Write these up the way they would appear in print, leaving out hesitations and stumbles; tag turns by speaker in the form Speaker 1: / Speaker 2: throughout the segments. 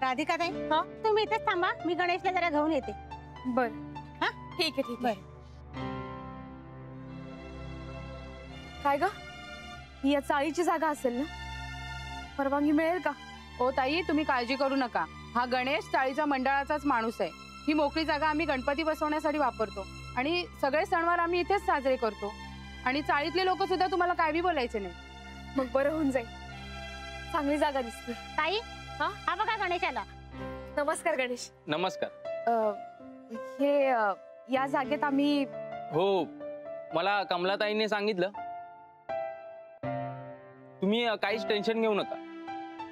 Speaker 1: राधिका ताई,
Speaker 2: हा
Speaker 1: तुम्ही इथेच थांबा, मी गणेशला जरा घेऊन येते.
Speaker 2: बर.
Speaker 1: हा
Speaker 2: ठीक आहे ठीक आहे. काय ग, ही या चाळीची जागा असेल ना? परवानगी मिळेल का?
Speaker 3: ओ ताई, तुम्ही काळजी करू नका. हा गणेश चाळीच्या मंडळाचाच माणूस आहे. ही मोकळी जागा आम्ही गणपती बसवण्यासाठी वापरतो आणि सगळे सणवार आम्ही इथेच साजरे करतो. आणि चाळीतले लोक सुद्धा तुम्हाला काय बी बोलायचे नाही.
Speaker 2: मग बरं होऊन जाईल. चांगली जागा दिसते.
Speaker 1: ताई, हा बघा गणेश आला.
Speaker 2: नमस्कार गणेश.
Speaker 4: नमस्कार.
Speaker 2: हे या जागेत आम्ही.
Speaker 4: हो, मला कमलाताईंनी सांगितलं. तुम्ही काहीच टेन्शन घेऊ नका.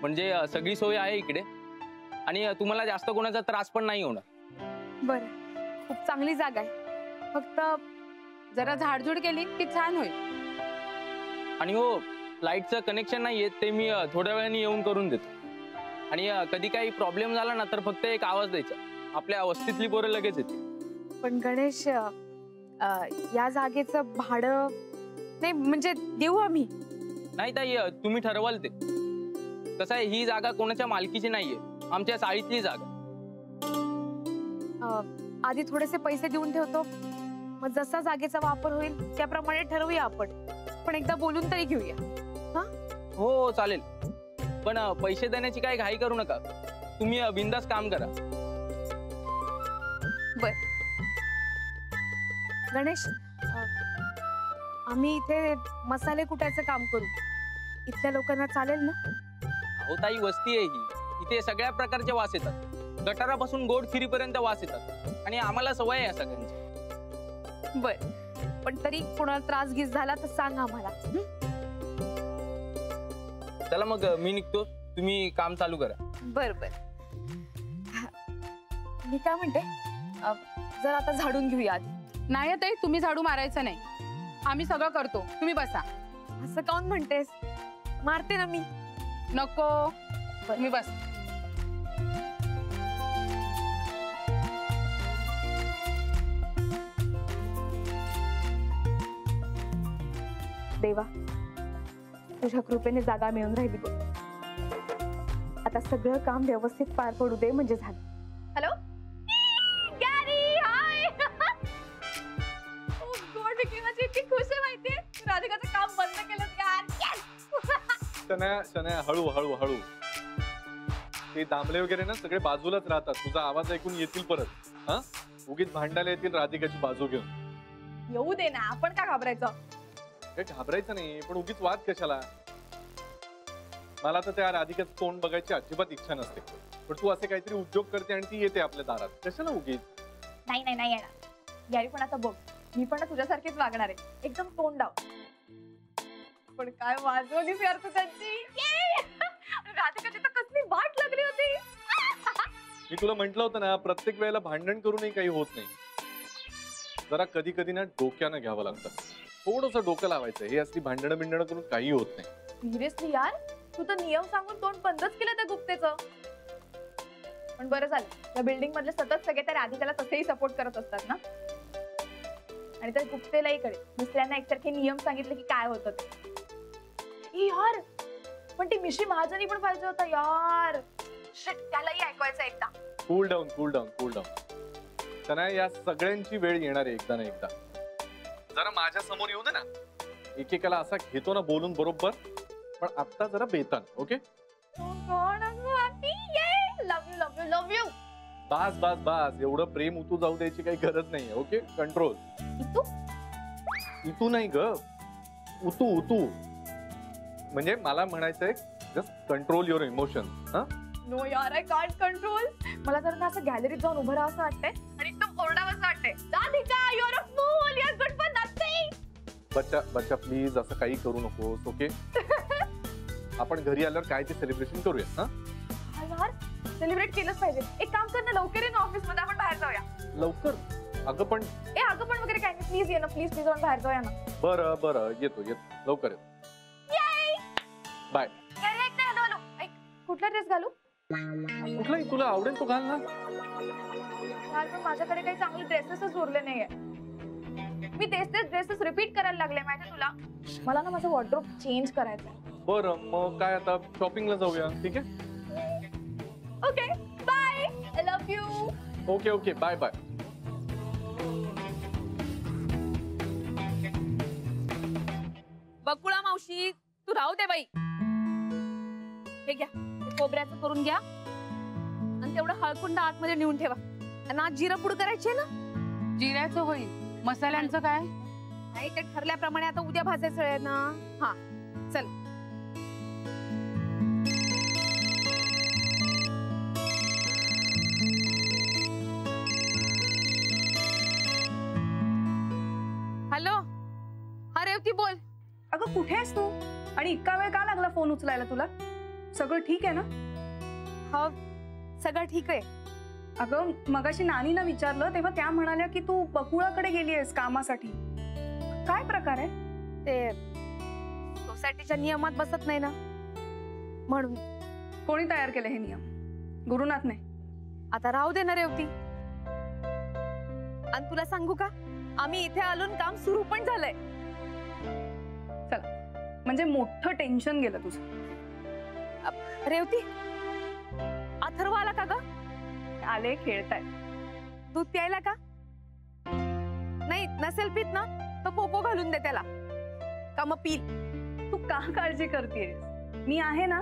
Speaker 4: म्हणजे सगळी सोय आहे इकडे आणि तुम्हाला जास्त कोणाचा त्रास पण नाही होणार.
Speaker 2: बरं, खूप चांगली जागा आहे. फक्त
Speaker 3: जरा झाडझूड केली की छान होईल.
Speaker 4: आणि हो, लाईटचं कनेक्शन नाहीये, ते मी थोड्या वेळाने येऊन करून देतो. आणि कधी काही प्रॉब्लेम झाला ना तर फक्त एक आवाज द्यायचा. आपल्या वस्तीतली पोरं लगेच येते.
Speaker 2: पण गणेश, या जागेचं भाडं नाही म्हणजे देऊ आम्ही.
Speaker 4: नाही ताई, तुम्ही ठरवाल ते. कसं आहे, ही जागा कोणाच्या मालकीची नाहीये, आमच्या चाळीतली जागा.
Speaker 2: आधी थोडेसे पैसे देऊन ठेवतो, मग जसा जागेचा वापर होईल त्याप्रमाणे ठरवूया आपण. पण एकदा बोलून तरी घेऊया. हा
Speaker 4: हो चालेल, पण पैसे देण्याची काही घाई करू नका. तुम्ही बिंदास काम करा.
Speaker 2: बर गणेश, आम्ही इथे मसाले कुटायचं काम करू. इथल्या लोकांना चालेल ना?
Speaker 4: अहो ताई, वस्ती आहे ही. इथे सगळ्या प्रकारचे वास येतात. गटारापासून गोड खिरीपर्यंत वास येतात आणि आम्हाला सवय आहे या सगळ्यांची.
Speaker 2: बर, पण तरी कोणाला त्रास गीस झाला तर सांग आम्हाला.
Speaker 4: चला मग मी निघतो, तुम्ही काम चालू करा.
Speaker 2: बर बर. मी काय म्हणते, जर आता झाडून घेऊया आधी.
Speaker 3: नाही ताई, तुम्ही झाडू मारायचं नाही. आम्ही सगळं करतो, तुम्ही बसा.
Speaker 2: असं काऊन म्हणतेस? मारते ना मी.
Speaker 3: नको, तुम्ही बस.
Speaker 2: देवा, तुझ्या कृपेने जागा मिळून राहिली बघ. आता सगळं काम व्यवस्थित पार पडू दे म्हणजे झालं. हॅलो गॅरी, हाय. ओ गॉड, विकी माझी इतकी खुश आहे माहितीये. राधिकाचं काम बंद केलं यार.
Speaker 5: शनया, हळू हळू हळू. ते दामले वगैरे ना सगळे बाजूलाच राहतात. तुझा आवाज ऐकून येतील परत. हा, उगीच भांडायला येतील राधिकाची बाजू घेऊन.
Speaker 2: येऊ दे ना, आपण का घाबरायचं?
Speaker 5: काही घाबरायचं नाही, पण उगीच वाद कशाला? मला तर त्या राधिकाचं तोंड बघायची अजिबात इच्छा नसते. पण तू असे काहीतरी उद्योग करते आणि ती येते आपल्या दारात. कशाला उगीच?
Speaker 2: नाही नाही नाही येणार गॅरी. पण आता बघ, मी पण तुझ्यासारखीच वागणार आहे, एकदम तोंड डाव. पण काय वाजवलीस यार तू त्यांची. राधिकाची तर कसली वाट लागली होती.
Speaker 5: मी तुला म्हंटल होतं ना, प्रत्येक वेळेला भांडण करूनही काही होत नाही. जरा कधी कधी ना डोक्यानं घ्यावं लागतं. थोडंसं डोकं लावायचं. हे असली भांडणं बिंडणं करून काही होत नाही.
Speaker 2: सिरियसली यार, तू तर नियम सांगून तोंड बंदच केलं त्या गुप्तेचं. पण बरं झालं, त्या बिल्डिंग मधले सतत सगळे त्या राधिकाला तसेही सपोर्ट करत असतात ना. आणि त्या गुप्तेलाही कळेल, दुसऱ्यांना एकसारखे नियम सांगितले की काय होतं ते. यार, पण ती मिशी महाजनी पण पाहिजे होता यार. शिट, त्यालाही ऐकवायचं एकदा.
Speaker 5: Cool down, cool down, cool down. त्यांना या सगळ्यांची वेळ येणार आहे एकदा ना एकदा. जरा माझ्या समोर येऊ दे ना. एकेकाला असा घेतो ना बोलून बरोबर, पण आता जरा बेतान. Okay,
Speaker 2: love you love you love you.
Speaker 5: बास बास बास. एवढं प्रेम उतू जाऊ द्यायची काही गरज नाहीये. Okay, control.
Speaker 2: इतू
Speaker 5: इतू नाही ग, उतू उतू. म्हणजे मला म्हणायचंय, जस्ट कंट्रोल युअर इमोशन. हा,
Speaker 2: नो यार, आय कांट कंट्रोल. मला जर ना असं गॅलरीत जाऊन उभं राहावं असं वाटतंय आणि एकदम ओरडावं वाटतंय. Radhika, you are a fool, you are good for nothing.
Speaker 5: बच्चा बच्चा प्लीज असं काही करू नकोस. ओके, आपण घरी आल्यावर काय ते सेलिब्रेशन करूया. हा
Speaker 2: यार, सेलिब्रेट केलंच पाहिजे. एक काम कर ना, लवकर ये ना ऑफिस मध्ये, आपण बाहेर जाऊया.
Speaker 5: लवकर? अगं पण
Speaker 2: अगं पण वगैरे काय नाही, प्लीज ये ना, प्लीज प्लीज, आपण बाहेर जाऊया ना.
Speaker 5: बरं बरं, येतो येतो, लवकर येतो. बाय.
Speaker 2: हॅलो हॅलो, ऐक, कुठला ड्रेस घालू?
Speaker 5: कुठलाही तुला आवडेल तो घाल ना.
Speaker 2: यार, पण माझ्याकडे काही चांगले ड्रेसेसच उरले नाहीये. मी तेच ड्रेसेस रिपीट करायला लागले माहिती तुला. मला ना माझं वॉर्डरोब चेंज करायचं.
Speaker 5: बरं, मग काय आता शॉपिंगला जाऊया. ठीक आहे,
Speaker 2: okay bye, I love you.
Speaker 5: Okay okay, bye bye.
Speaker 2: Bakula मावशी तू राहू दे बाई. हे घ्या, हे खोबऱ्याचं करून घ्या आणि तेवढं हळकुंड आतमध्ये नेऊन ठेवा. आणि आज जिरा पूड करायची ना.
Speaker 3: जिऱ्याचं होईल, मसाल्यांचं काय?
Speaker 2: नाही ते ठरल्याप्रमाणे आता उद्या भाजायचं आहे ना. हा चल. हॅलो, हा रेवती बोल.
Speaker 6: अगं कुठे आहेस तू आणि इतका वेळ का लागला फोन उचलायला तुला? सगळं ठीक आहे ना?
Speaker 2: हा सगळं ठीक आहे.
Speaker 6: अगं मगाशी नानीला विचारलं तेव्हा त्या म्हणाल्या की तू बकुळाकडे गेली आहेस कामासाठी. काय प्रकार आहे?
Speaker 2: ते सोसायटीच्या नियमात बसत नाही ना म्हणून.
Speaker 6: कोणी तयार केले हे नियम? गुरुनाथने?
Speaker 2: आता राहू दे ना रेवती. आणि तुला सांगू का, आम्ही इथे आलोन काम सुरू पण झालंय.
Speaker 6: म्हणजे मोठं टेन्शन गेलं तुझं.
Speaker 2: रेवती, अथर्व आला का ग?
Speaker 6: आले, खेळताय.
Speaker 2: दूध प्यायला का? नाही नसेल पित ना तर कोको घालून दे त्याला, का मग पील.
Speaker 6: तू का काळजी करतेस? मी आहे ना.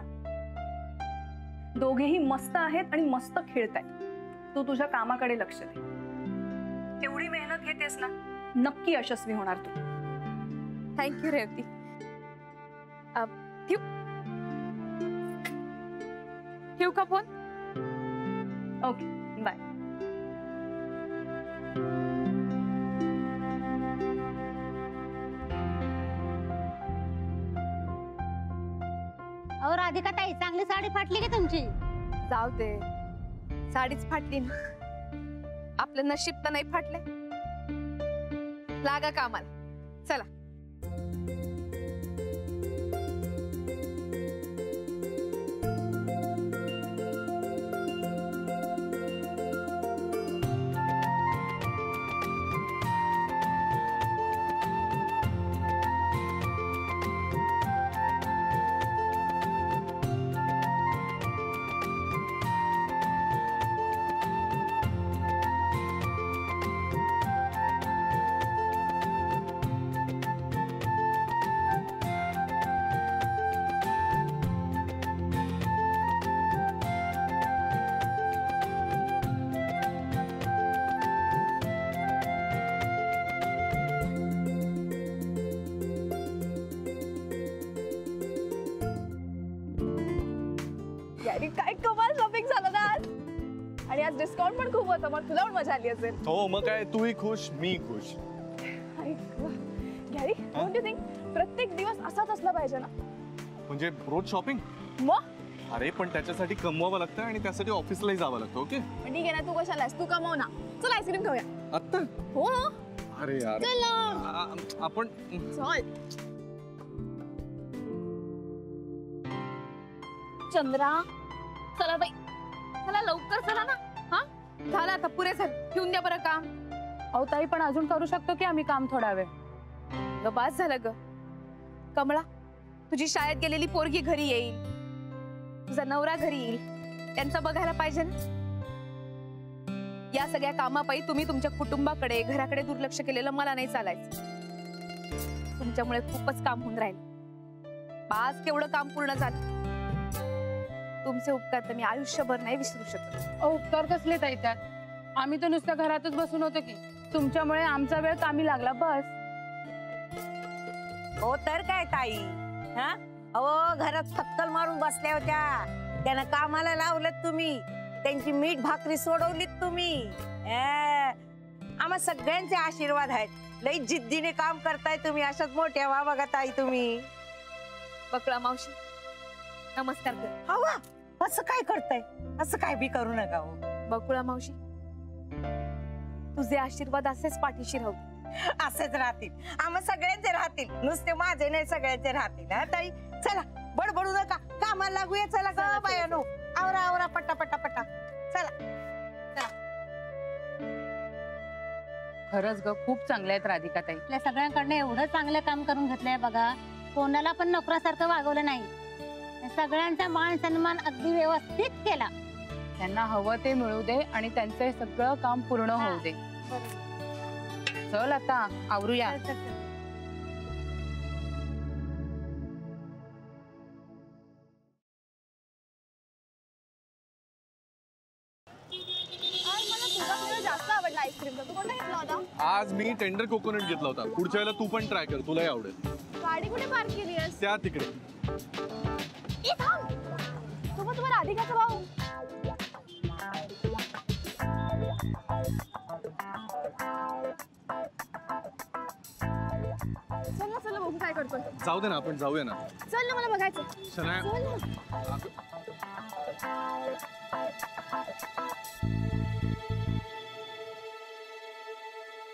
Speaker 6: दोघेही मस्त आहेत आणि मस्त खेळतायत. तू तुझ्या कामाकडे लक्ष दे. तेवढी मेहनत घेतेस ना, नक्की यशस्वी होणार तू.
Speaker 2: थँक्यू रेवती. ठेवू का फोन?
Speaker 6: Okay bye.
Speaker 1: अहो राधिका ताई, चांगली साडी फाटली की तुमची?
Speaker 2: जाऊ दे, साडीच फाटली ना. आपलं नशीब तर नाही फाटले. लागा कामाला, चला. अरे काय कमाल शॉपिंग झालं ना आज. आणि आज डिस्काउंट पण खूप होतं, मग तुला पण मजा आली असेल.
Speaker 5: हो मग काय, तूही खुश मी खुश.
Speaker 2: गॅरी, डोंट यू थिंक प्रत्येक दिवस असाच असला पाहिजे ना?
Speaker 5: म्हणजे रोज शॉपिंग?
Speaker 2: मग
Speaker 5: अरे पण त्याच्यासाठी कमवावं लागतं आणि त्यासाठी ऑफिसलाही जावं लागतं. ओके
Speaker 2: ठीक आहे ना, तू कशालास, तू कमव ना. चल आईस्क्रीम खाऊया.
Speaker 5: आत्ता?
Speaker 2: हो
Speaker 5: अरे यार आपण
Speaker 2: चल. चंद्रा चला बाई, चला लवकर चला ना. हा झालं आता, पुरे झालं. ठेवून द्या बरं काम.
Speaker 3: अहो ताई, पण अजून करू शकतो की आम्ही काम थोडा वेळ.
Speaker 2: ग बास झालं ग. कमळा, तुझी शाळेत गेलेली पोरगी घरी येईल, तुझा नवरा घरी येईल, त्यांचं बघायला पाहिजे ना. या सगळ्या कामापायी तुम्ही तुमच्या कुटुंबाकडे घराकडे दुर्लक्ष केलेलं मला नाही चालायचं. तुमच्यामुळे खूपच काम होऊन राहिलं. आज केवढं काम पूर्ण झालं. तुमचे उपकार तर मी आयुष्यभर नाही विसरू शकत.
Speaker 3: उपकार कसले ताई त्यात? आम्ही तर नुसत्या घरातच बसून होतो की. तुमच्यामुळे आमचा वेळ कामी लागला बस.
Speaker 7: हो तर काय ताई, हा अहो घरात फक्कल मारून बसल्या होत्या, त्यांना कामाला लावलं तुम्ही, त्यांची मीठ भाकरी सोडवलीत तुम्ही. आम्हा सगळ्यांचे आशीर्वाद आहेत. लई जिद्दीने काम करताय तुम्ही. अशाच मोठ्या व्हा बघा ताई तुम्ही.
Speaker 2: बकळा मावशी नमस्कार कर.
Speaker 7: हवा असं काय करताय? असं काय बी करू नका हो.
Speaker 2: बकुळा मावशी, तुझे आशीर्वाद असेच पाठीशी राहू.
Speaker 7: असेच राहतील, आम्हा सगळ्यांचे राहतील, नुसते माझे नाही सगळ्यांचे राहतील. हा ताई चला, बडबडू नका, कामाला लागूया. चला ग बायानो, आवरा आवरा पट्टा पट्टा पट्टा. चला
Speaker 3: खरंच ग, खूप चांगल्या आहेत राधिका ताई.
Speaker 1: आपल्या सगळ्यांकडनं एवढं चांगलं काम करून घेतलंय बघा. कोणाला पण नोकरासारखं वागवलं नाही. सगळ्यांचा मान सन्मान अगदी व्यवस्थित केला.
Speaker 3: त्यांना हवं ते मिळू दे आणि त्यांचे सगळं काम पूर्ण होऊ दे. चल आता आवरूया.
Speaker 2: जास्त आवडला आईस्क्रीमचा. तू कोणता घेतला होता?
Speaker 5: आज मी टेंडर कोकोनट घेतला होता. पुढच्या वेळेला तू पण ट्राय कर, तुलाही आवडेल.
Speaker 2: गाडी कुठे पार्क केली आहेस?
Speaker 5: त्या तिकडे.
Speaker 2: ए थांब, सोबत तुम्हाला राधिकाचा भाऊ. चल ना, चल ना, बघू काय करतोय.
Speaker 5: जाऊ दे ना, आपण जाऊया ना.
Speaker 2: चल ना, मला बघायचं.
Speaker 5: शनाया,
Speaker 2: चल ना.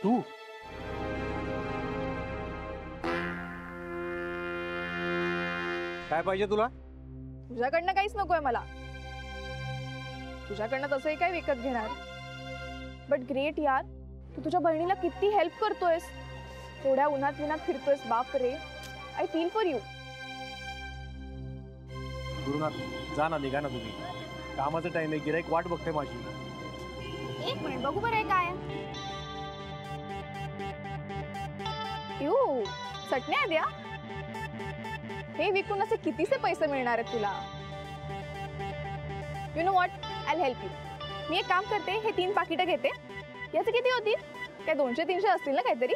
Speaker 5: तू काय पाहिजे तुला?
Speaker 2: तुझ्याकडनं काहीच नकोय मला. तुझ्याकडनं तसंही काय विकत घेणार. बट ग्रेट यार, तू तुझ्या बहिणीला किती हेल्प करतोयस. एवढ्या उन्हात विनात फिरतोयस. बाप रे, I feel for you.
Speaker 8: Gurunath जा ना, निघा ना तुम्ही. कामाचा टाइम आहे, गिराईक वाट बघते माझी.
Speaker 2: एक मिनिट बघू बरं हे काय. यू चटण्या द्या. हे विकून असे कितीसे पैसे मिळणार आहेत तुला. You know what, I help you. मी एक काम करते, हे 3 पाकिटं घेते. याचे किती होतील? काय 200-300 असतील ना काहीतरी.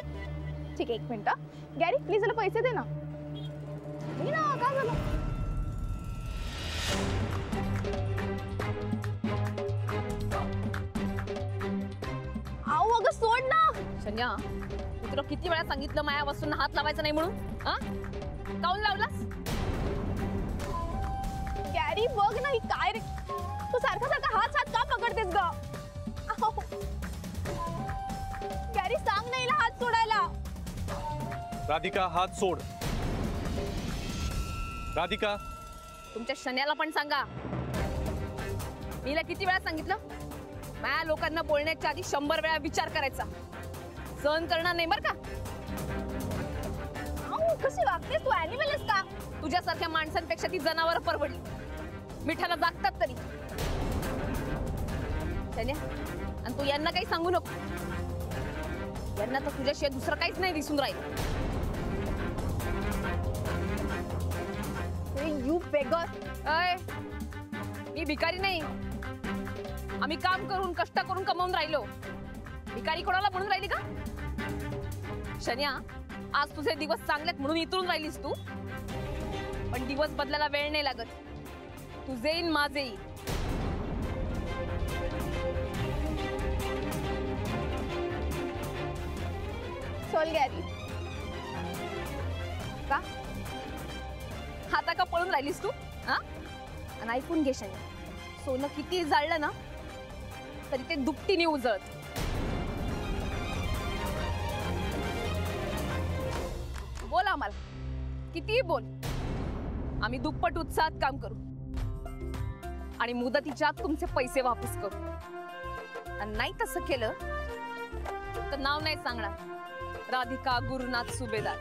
Speaker 2: ठीक आहे, एक मिनिट. गॅरी प्लीज मला पैसे दे ना. मी ना काय झालं. आओ अगं सोड ना.
Speaker 9: शन्या, मी तुला किती वेळा सांगितलं माया वस्तूंना हात लावायचा नाही म्हणून. हा, काऊन लावलास?
Speaker 2: गॅरी बघ ना, ही काय रे. तू सारखा सारखा हात का पकडतेस ग. गॅरी सांग ना हिला हात सोडायला.
Speaker 5: राधिका, हात सोड. राधिका,
Speaker 9: तुमच्या शन्याला पण सांगा. मीला किती वेळा सांगितलं, माया लोकांना बोलण्याच्या आधी 100 वेळा विचार करायचा. सहन करणार नाही बर का.
Speaker 2: कशी वागतेस तू. ॲनिमल आहेस का?
Speaker 9: तुझ्यासारख्या माणसांपेक्षा ती जनावर परवडली. मिठाला जागतात तरी. शन्या, आणि तू यांना काही सांगू नको. यांना तर तुझ्याशिवाय दुसरं काहीच नाही दिसून राहील.
Speaker 2: You beggar.
Speaker 9: अय, मी भिकारी नाही. आम्ही काम करून कष्ट करून कमावून राहिलो. भिकारी कोणाला म्हणून राहिली का? शन्या, आज तुझे दिवस चांगलेत म्हणून इतरून राहिलीस तू. पण दिवस बदलायला वेळ नाही लागत. तुझे येईन माझे येईल.
Speaker 2: चल गॅरी.
Speaker 9: का आता का पळून राहिलीस तू? हा, आणि ऐकून घे शन्या, सोनं किती जाळलं ना तरी ते दुपटीने उजळत. बोल आम्हाला, कितीही बोल. आम्ही दुप्पट उत्साहात काम करू आणि मुदतीच्या आत तुमचे पैसे वापस करू. आणि नाही तसं केलं तर नाव नाही सांगणार. राधिका गुरुनाथ सुभेदार.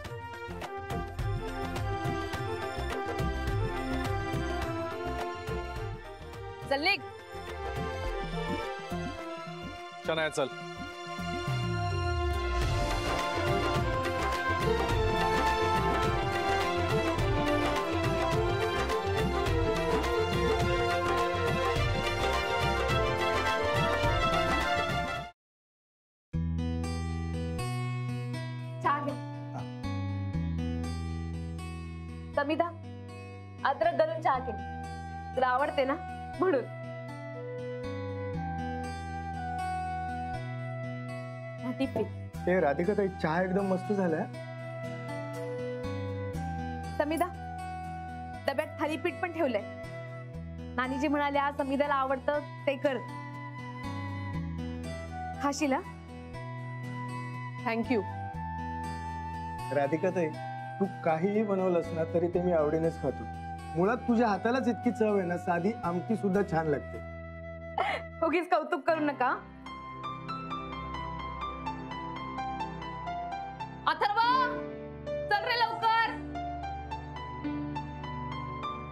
Speaker 9: चल निघ.
Speaker 5: शनाया चल.
Speaker 9: समिधा, अद्रक घालून चहा केली. तुला आवडते ना म्हणून.
Speaker 10: ते राधिका ताई, चहा एकदम मस्त झालाय.
Speaker 9: समिधा, डब्यात थालीपीठ पण ठेवलंय. नानीजी म्हणाले आज समिधाला आवडतं ते कर. खाशील?
Speaker 3: थँक्यू.
Speaker 10: राधिका ताई, तू काहीही बनवलंस ना तरी ते मी आवडीनेच खातो. मुळात तुझ्या हातालाच इतकी चव आहे ना, साधी आमटी सुद्धा छान लागते.
Speaker 3: उगीच कौतुक करू नका.
Speaker 9: अथर्व, चल रे लवकर.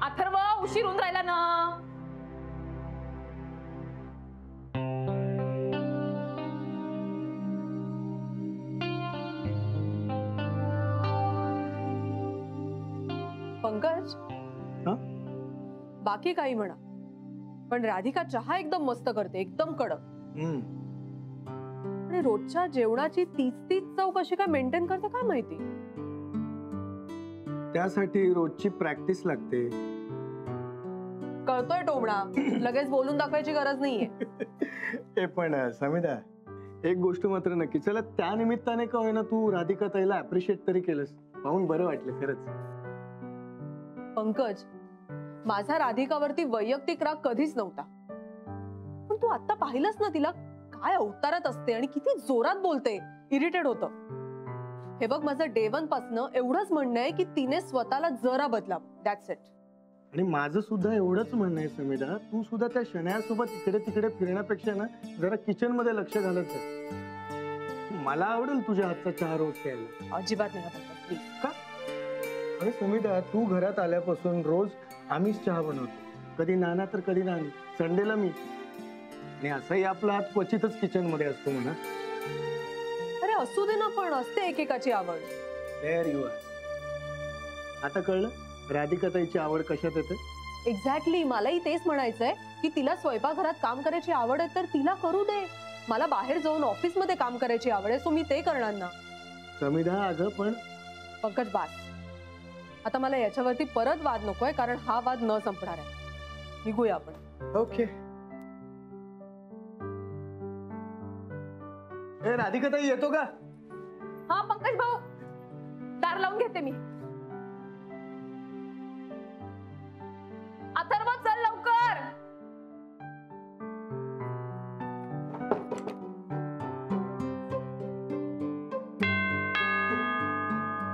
Speaker 9: अथर्व, उशीर होऊन राहिला ना.
Speaker 6: पंकज
Speaker 10: हा?
Speaker 6: बाकी काही म्हणा, पण राधिका चहा एकदम मस्त करते, एकदम कडक. आणि रोजच्या जेवणाची तीच चव कशी काय मेंटेन करते काय माहिती.
Speaker 10: त्यासाठी रोजची प्रॅक्टिस लागते.
Speaker 6: कळतोय टोमणा, लगेच बोलून दाखवायची गरज नाहीये.
Speaker 10: हे पण समिधा, एक गोष्ट मात्र नक्की, चला त्या निमित्ताने का होईना तू राधिका ताईला अप्रिशिएट तरी केलंस, पाहून बरं वाटलं खरंच.
Speaker 6: पंकज, माझा राधिकावरती वैयक्तिक राग कधीच नव्हता, पण तू आता पाहिलंस ना तिला काय अवतारात असते आणि किती जोरात बोलते. इरिटेट होतं. हे बघ, माझं डे 1 पासनं एवढंच म्हणणं आहे की तिने स्वतःला जरा बदलावं. That's it.
Speaker 10: आणि माझं सुद्धा एवढंच म्हणणं आहे समिधा, तू सुद्धा त्या शनयासोबत इकडे तिकडे फिरण्यापेक्षा ना जरा किचन मध्ये लक्ष घालत जा. मला आवडेल तुझ्या हातचा चहा रोज प्यायला.
Speaker 6: अजिबात नाही पंकज, प्लीज.
Speaker 10: का? अरे समिधा, तू घरात आल्यापासून रोज आम्हीच चहा बनवतो, कधी नाना तर कधी नानी, संडेला मी. आणि असंही आपला हात क्वचितच किचन मध्ये असतो म्हणा.
Speaker 6: अरे असू दे ना, पण असते एकेकाची आवड.
Speaker 10: There you are. आता कळलं राधिका ताईची आवड कशात येते.
Speaker 6: एक्झॅक्टली, मलाही तेच म्हणायचंय की तिला स्वयंपाकघरात काम करायची आवड आहे तर तिला करू दे. मला बाहेर जाऊन ऑफिस मध्ये काम करायची आवड आहे, सो मी ते करणार ना.
Speaker 10: समिधा अगं पण
Speaker 6: पंकज, बास. आता मला याच्यावरती परत वाद नकोय, कारण हा वाद न संपणार आहे. निघूया आपण.
Speaker 10: ओके. ए राधिका ताई येतो का?
Speaker 9: हा पंकज भाऊ, दार लावून घेते मी. अथर्व, चल लवकर.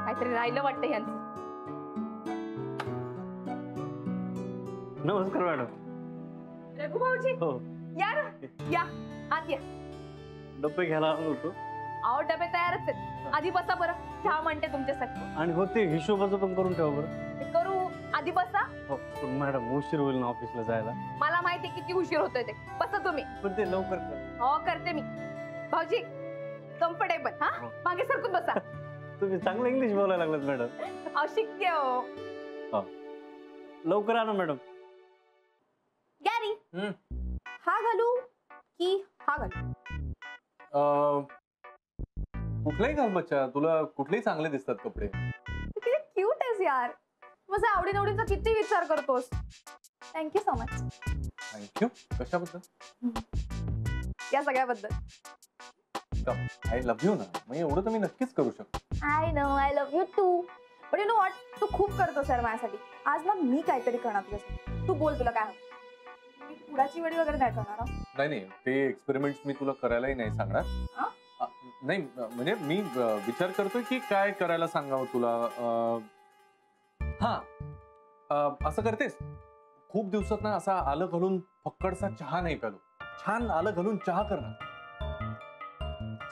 Speaker 9: काहीतरी राहिलं वाटतं यांचं.
Speaker 8: नमस्कार मॅडम.
Speaker 9: रघु भाऊजी,
Speaker 8: हो,
Speaker 9: या ना, या आत या.
Speaker 8: डब्बे घ्यायला आलो होतो.
Speaker 9: अहो, डबे तयारच आहेत. आधी बसा बरं, चहा म्हणते तुमच्यासाठी.
Speaker 8: आणि होते हिशोबाचं पण करून ठेवा बरं.
Speaker 9: ते करू, आधी बसा.
Speaker 8: हो, पण मॅडम उशीर होईल ना ऑफिसला जायला.
Speaker 9: मला माहिती किती उशीर होतोय ते. बसा तुम्ही.
Speaker 8: पण ते लवकर कर.
Speaker 9: हो, करते मी. भाऊजी, कम्फर्टेबल. हा, मागे सरकून बसा.
Speaker 8: तुम्ही चांगलं इंग्लिश बोलायला लागलात मॅडम.
Speaker 9: अशिक्य हो.
Speaker 8: लवकर आणा मॅडम.
Speaker 9: गॅरी, हा घालू की हा घालू?
Speaker 5: कुठलाही घाल बच्चा, तुला कुठलेही चांगले दिसतात कपडे.
Speaker 2: तू किती क्यूट आहेस यार. माझा आवडीनिवडींचा किती विचार करतोस. Thank you so much.
Speaker 5: थँक्यू. कशाबद्दल?
Speaker 2: या सगळ्याबद्दल.
Speaker 5: आय लव्ह यू ना, मग एवढं तर मी नक्कीच करू शकतो.
Speaker 2: I know, I love you too. पण यू नो व्हॉट, तू खूप करतोस यार माझ्यासाठी. आज ना मी काहीतरी करणार तुझ्यासाठी. तू बोल, तुला काय हवं. मी पुडाची वडी वगैरे नाही करणार.
Speaker 5: नाही नाही, ते एक्सपेरिमेंट्स मी तुला करायलाही नाही सांगणार. नाही म्हणजे मी विचार करतोय की काय करायला सांगावं तुला. हा, असं करतेस, खूप दिवसात ना असा आलं घालून फक्कडसा चहा नाही प्यालो. छान आलं घालून चहा कर ना.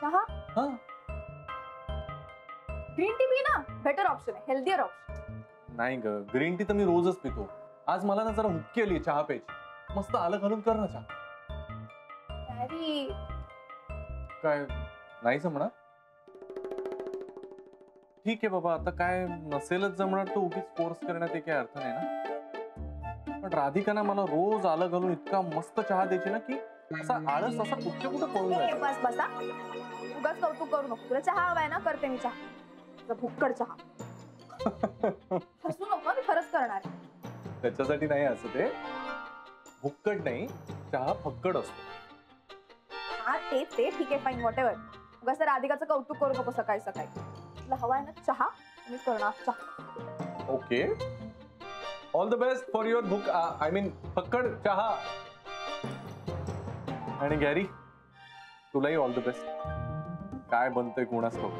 Speaker 2: चहा?
Speaker 5: हा,
Speaker 2: ग्रीन टी पी ना, बेटर ऑप्शन आहे, हेल्दियर ऑप्शन.
Speaker 5: नाही ग, ग्रीन टी तर मी रोजच पितो. आज मला ना जरा हुक्की आली चहा प्यायची. मस्त आलं घालून कर ना चहा.
Speaker 2: गॅरी,
Speaker 5: काय नाही जमणार? ठीक आहे बाबा, आता काय नसेलच जमणार तर उगीच फोर्स करण्यात काही अर्थ नाही ना. पण राधिकाना मला रोज आलं घालून इतका मस्त चहा द्यायची ना की असा आळस असा कुठे कुठे पळून जायचा.
Speaker 2: बस बसा, उगाच कौतुक करू नको. तुला चहा हवाय ना, करते मी चहा. भुक्कड चहा. हसू नको, मी खरंच करणार आहे.
Speaker 5: त्याच्यासाठी नाही असं ते. भुक्कड नाही, चहा फक्कड असतो.
Speaker 2: हा, ते ठीक आहे, फाईन, व्हॉट एव्हर. उगाच राधिकाचं कौतुक करू नको सकाळी सकाळी. तुला हवाय ना चहा, मी करणार चहा.
Speaker 5: Okay, all the best for your book. I mean फक्कड चहा. आणि गॅरी, तुलाही ऑल द बेस्ट. काय बनतंय कोणाच ठाऊक.